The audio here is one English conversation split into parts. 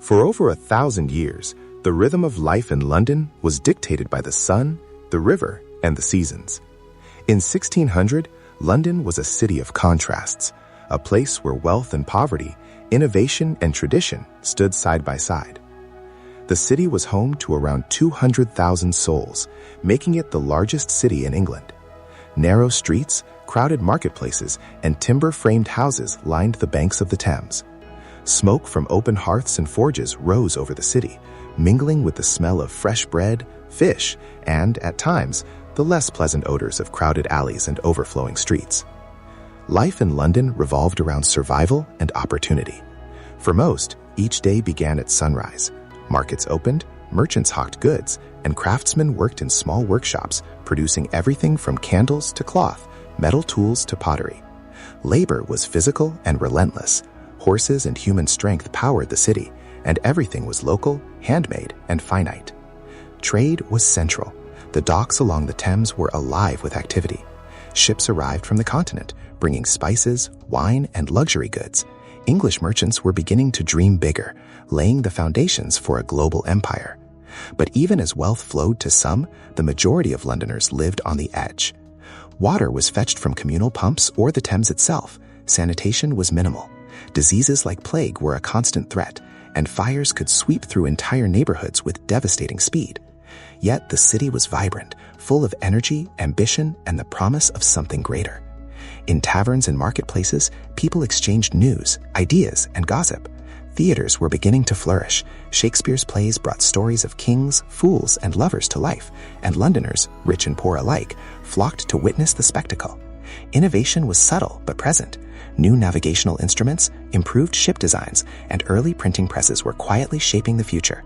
For over 1,000 years, the rhythm of life in London was dictated by the sun, the river, and the seasons. In 1600, London was a city of contrasts, a place where wealth and poverty, innovation and tradition stood side by side. The city was home to around 200,000 souls, making it the largest city in England. Narrow streets, crowded marketplaces, and timber-framed houses lined the banks of the Thames. Smoke from open hearths and forges rose over the city, mingling with the smell of fresh bread, fish, and, at times, the less pleasant odors of crowded alleys and overflowing streets. Life in London revolved around survival and opportunity. For most, each day began at sunrise. Markets opened, merchants hawked goods, and craftsmen worked in small workshops, producing everything from candles to cloth, metal tools to pottery. Labor was physical and relentless. Horses and human strength powered the city, and everything was local, handmade, and finite. Trade was central. The docks along the Thames were alive with activity. Ships arrived from the continent, bringing spices, wine, and luxury goods. English merchants were beginning to dream bigger, laying the foundations for a global empire. But even as wealth flowed to some, the majority of Londoners lived on the edge. Water was fetched from communal pumps or the Thames itself. Sanitation was minimal. Diseases like plague were a constant threat, and fires could sweep through entire neighborhoods with devastating speed. Yet the city was vibrant, full of energy, ambition, and the promise of something greater. In taverns and marketplaces, people exchanged news, ideas, and gossip. Theaters were beginning to flourish. Shakespeare's plays brought stories of kings, fools, and lovers to life, and Londoners, rich and poor alike, flocked to witness the spectacle. Innovation was subtle but present. New navigational instruments, improved ship designs, and early printing presses were quietly shaping the future.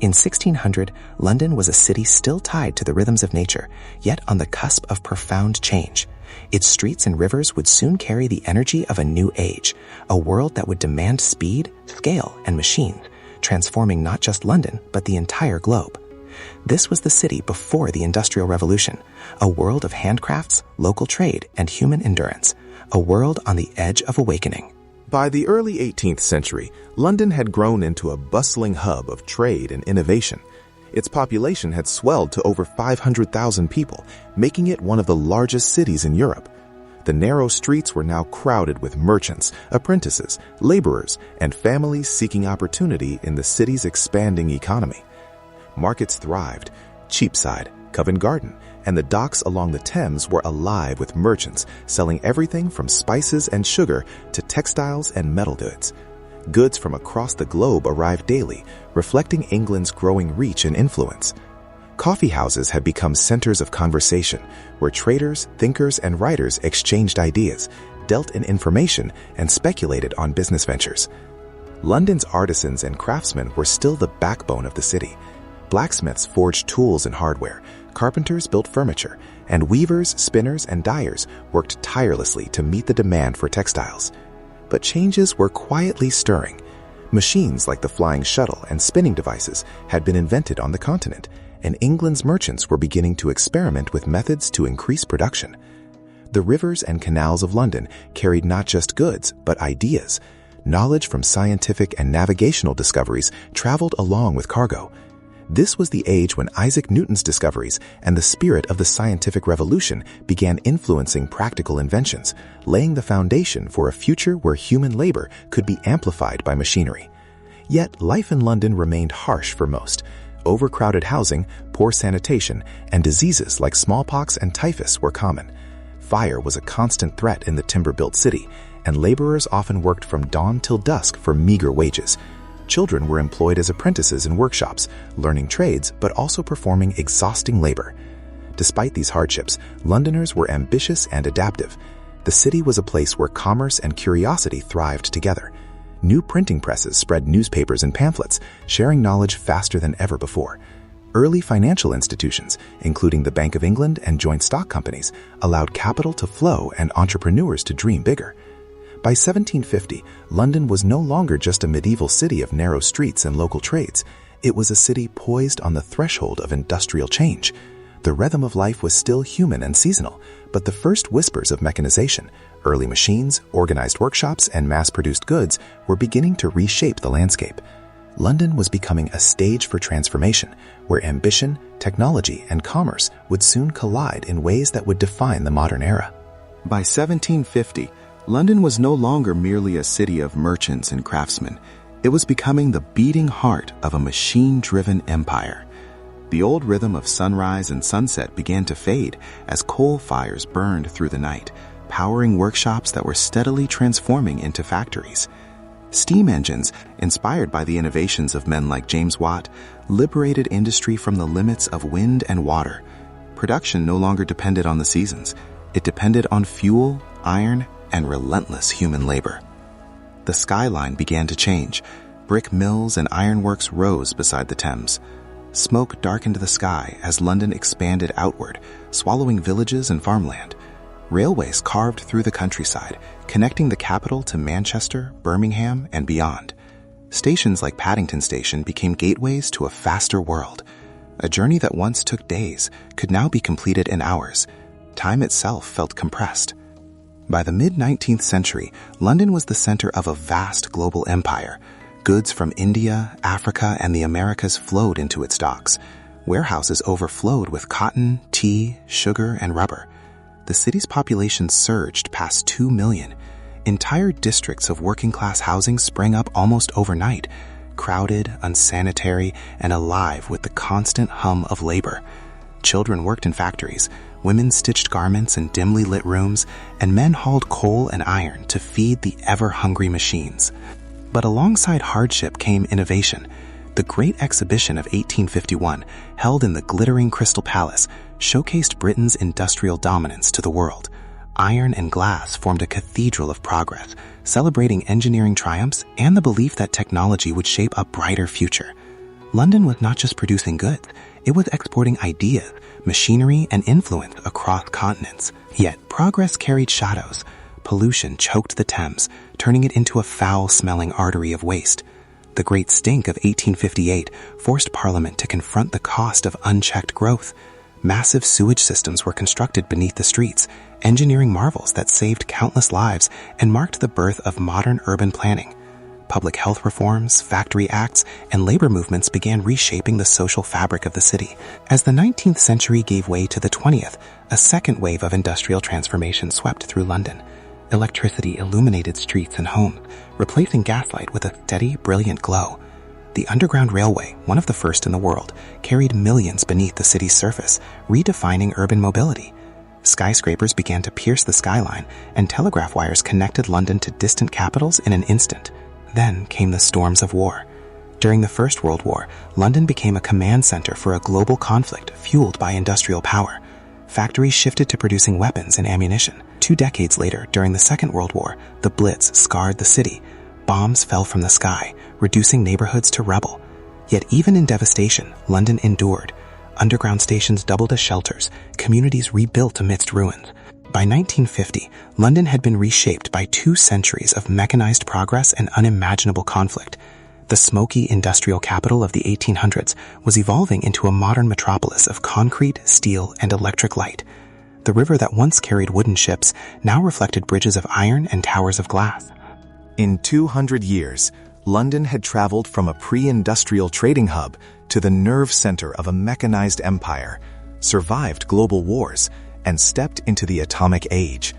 In 1600, London was a city still tied to the rhythms of nature, yet on the cusp of profound change. Its streets and rivers would soon carry the energy of a new age, a world that would demand speed, scale, and machines, transforming not just London, but the entire globe. This was the city before the Industrial Revolution, a world of handcrafts, local trade, and human endurance, a world on the edge of awakening. By the early 18th century, London had grown into a bustling hub of trade and innovation. Its population had swelled to over 500,000 people, making it one of the largest cities in Europe. The narrow streets were now crowded with merchants, apprentices, laborers, and families seeking opportunity in the city's expanding economy. Markets thrived. Cheapside, Covent Garden, and the docks along the Thames were alive with merchants selling everything from spices and sugar to textiles and metal goods. Goods from across the globe arrived daily, reflecting England's growing reach and influence. Coffee houses had become centers of conversation, where traders, thinkers, and writers exchanged ideas, dealt in information, and speculated on business ventures. London's artisans and craftsmen were still the backbone of the city. Blacksmiths forged tools and hardware, carpenters built furniture, and weavers, spinners, and dyers worked tirelessly to meet the demand for textiles. But changes were quietly stirring. Machines like the flying shuttle and spinning devices had been invented on the continent, and England's merchants were beginning to experiment with methods to increase production. The rivers and canals of London carried not just goods, but ideas. Knowledge from scientific and navigational discoveries traveled along with cargo. This was the age when Isaac Newton's discoveries and the spirit of the scientific revolution began influencing practical inventions, laying the foundation for a future where human labor could be amplified by machinery. Yet life in London remained harsh for most. Overcrowded housing, poor sanitation, and diseases like smallpox and typhus were common. Fire was a constant threat in the timber-built city, and laborers often worked from dawn till dusk for meager wages. Children were employed as apprentices in workshops, learning trades but also performing exhausting labor. Despite these hardships, Londoners were ambitious and adaptive. The city was a place where commerce and curiosity thrived together. New printing presses spread newspapers and pamphlets, sharing knowledge faster than ever before. Early financial institutions, including the Bank of England and joint stock companies, allowed capital to flow and entrepreneurs to dream bigger. By 1750, London was no longer just a medieval city of narrow streets and local trades. It was a city poised on the threshold of industrial change. The rhythm of life was still human and seasonal, but the first whispers of mechanization, early machines, organized workshops, and mass-produced goods were beginning to reshape the landscape. London was becoming a stage for transformation, where ambition, technology, and commerce would soon collide in ways that would define the modern era. By 1750, London was no longer merely a city of merchants and craftsmen. It was becoming the beating heart of a machine-driven empire. The old rhythm of sunrise and sunset began to fade as coal fires burned through the night, powering workshops that were steadily transforming into factories. Steam engines, inspired by the innovations of men like James Watt, liberated industry from the limits of wind and water. Production no longer depended on the seasons. It depended on fuel, iron, and relentless human labor. The skyline began to change. Brick mills and ironworks rose beside the Thames. Smoke darkened the sky as London expanded outward, swallowing villages and farmland. Railways carved through the countryside, connecting the capital to Manchester, Birmingham, and beyond. Stations like Paddington Station became gateways to a faster world. A journey that once took days could now be completed in hours. Time itself felt compressed. By the mid-19th century, London was the center of a vast global empire. Goods from India, Africa, and the Americas flowed into its docks. Warehouses overflowed with cotton, tea, sugar, and rubber. The city's population surged past 2 million. Entire districts of working-class housing sprang up almost overnight, crowded, unsanitary, and alive with the constant hum of labor. Children worked in factories, women stitched garments in dimly lit rooms, and men hauled coal and iron to feed the ever-hungry machines. But alongside hardship came innovation. The Great Exhibition of 1851, held in the glittering Crystal Palace, showcased Britain's industrial dominance to the world. Iron and glass formed a cathedral of progress, celebrating engineering triumphs and the belief that technology would shape a brighter future. London was not just producing goods, it was exporting ideas, machinery, and influence across continents. Yet progress carried shadows. Pollution choked the Thames, turning it into a foul-smelling artery of waste. The Great Stink of 1858 forced Parliament to confront the cost of unchecked growth. Massive sewage systems were constructed beneath the streets, engineering marvels that saved countless lives and marked the birth of modern urban planning. Public health reforms, factory acts, and labor movements began reshaping the social fabric of the city. As the 19th century gave way to the 20th, a second wave of industrial transformation swept through London. Electricity illuminated streets and homes, replacing gaslight with a steady, brilliant glow. The Underground Railway, one of the first in the world, carried millions beneath the city's surface, redefining urban mobility. Skyscrapers began to pierce the skyline, and telegraph wires connected London to distant capitals in an instant. Then came the storms of war. During the First World War, London became a command center for a global conflict fueled by industrial power. Factories shifted to producing weapons and ammunition. 2 decades later, during the Second World War, the Blitz scarred the city. Bombs fell from the sky, reducing neighborhoods to rubble. Yet even in devastation, London endured. Underground stations doubled as shelters, communities rebuilt amidst ruins. By 1950, London had been reshaped by 2 centuries of mechanized progress and unimaginable conflict. The smoky industrial capital of the 1800s was evolving into a modern metropolis of concrete, steel, and electric light. The river that once carried wooden ships now reflected bridges of iron and towers of glass. In 200 years, London had traveled from a pre-industrial trading hub to the nerve center of a mechanized empire, survived global wars, and stepped into the atomic age.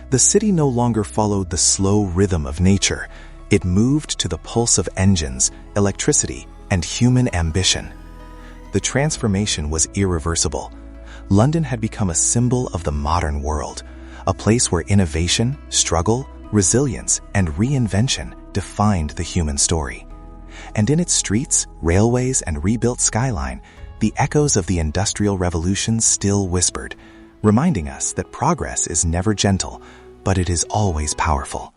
The city no longer followed the slow rhythm of nature. It moved to the pulse of engines, electricity, and human ambition. The transformation was irreversible. London had become a symbol of the modern world, a place where innovation, struggle, resilience, and reinvention defined the human story. And in its streets, railways, and rebuilt skyline, the echoes of the Industrial Revolution still whispered, reminding us that progress is never gentle, but it is always powerful.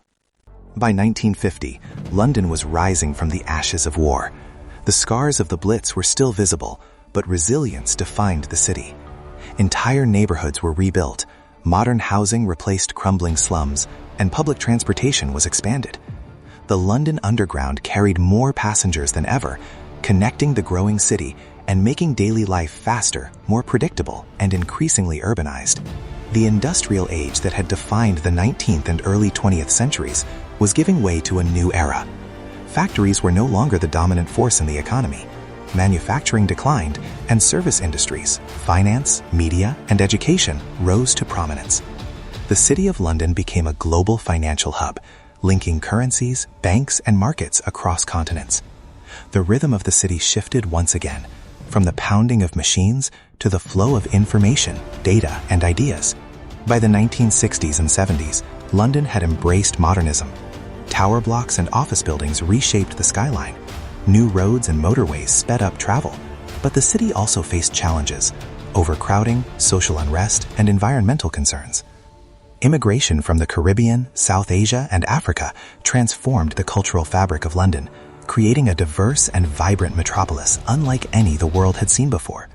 By 1950, London was rising from the ashes of war. The scars of the Blitz were still visible, but resilience defined the city. Entire neighborhoods were rebuilt, modern housing replaced crumbling slums, and public transportation was expanded. The London Underground carried more passengers than ever, connecting the growing city and making daily life faster, more predictable, and increasingly urbanized. The industrial age that had defined the 19th and early 20th centuries was giving way to a new era. Factories were no longer the dominant force in the economy. Manufacturing declined, and service industries, finance, media, and education rose to prominence. The City of London became a global financial hub, linking currencies, banks, and markets across continents. The rhythm of the city shifted once again, from the pounding of machines to the flow of information, data, and ideas. By the 1960s and 70s, London had embraced modernism. Tower blocks and office buildings reshaped the skyline. New roads and motorways sped up travel. But the city also faced challenges: overcrowding, social unrest, and environmental concerns. Immigration from the Caribbean, South Asia, and Africa transformed the cultural fabric of London, creating a diverse and vibrant metropolis unlike any the world had seen before.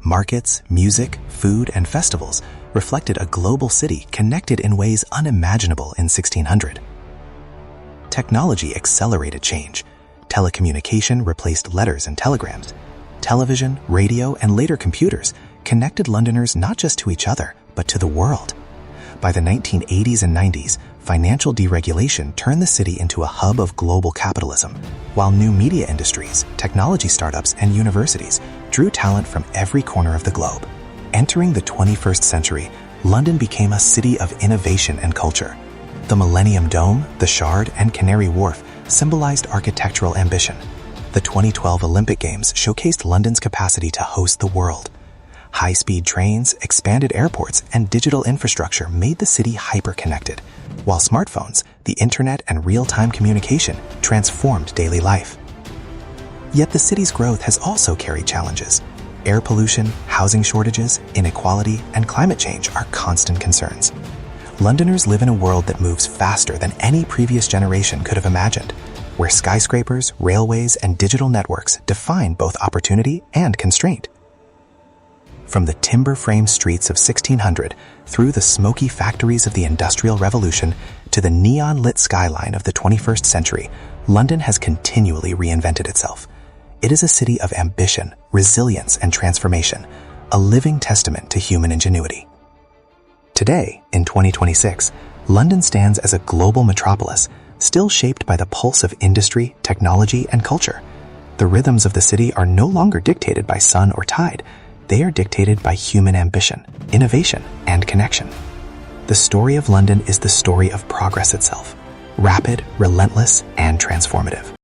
Markets, music, food, and festivals reflected a global city connected in ways unimaginable in 1600. Technology accelerated change. Telecommunication replaced letters and telegrams. Television, radio, and later computers connected Londoners not just to each other, but to the world. By the 1980s and 90s, financial deregulation turned the city into a hub of global capitalism, while new media industries, technology startups, and universities drew talent from every corner of the globe. Entering the 21st century, London became a city of innovation and culture. The Millennium Dome, the Shard, and Canary Wharf symbolized architectural ambition. The 2012 Olympic Games showcased London's capacity to host the world. High-speed trains, expanded airports, and digital infrastructure made the city hyper-connected, while smartphones, the internet, and real-time communication transformed daily life. Yet the city's growth has also carried challenges. Air pollution, housing shortages, inequality, and climate change are constant concerns. Londoners live in a world that moves faster than any previous generation could have imagined, where skyscrapers, railways, and digital networks define both opportunity and constraint. From the timber-framed streets of 1600 through the smoky factories of the Industrial Revolution to the neon-lit skyline of the 21st century, London has continually reinvented itself. It is a city of ambition, resilience, and transformation, a living testament to human ingenuity. Today, in 2026, London stands as a global metropolis, still shaped by the pulse of industry, technology, and culture. The rhythms of the city are no longer dictated by sun or tide. They are dictated by human ambition, innovation, and connection. The story of London is the story of progress itself, rapid, relentless, and transformative.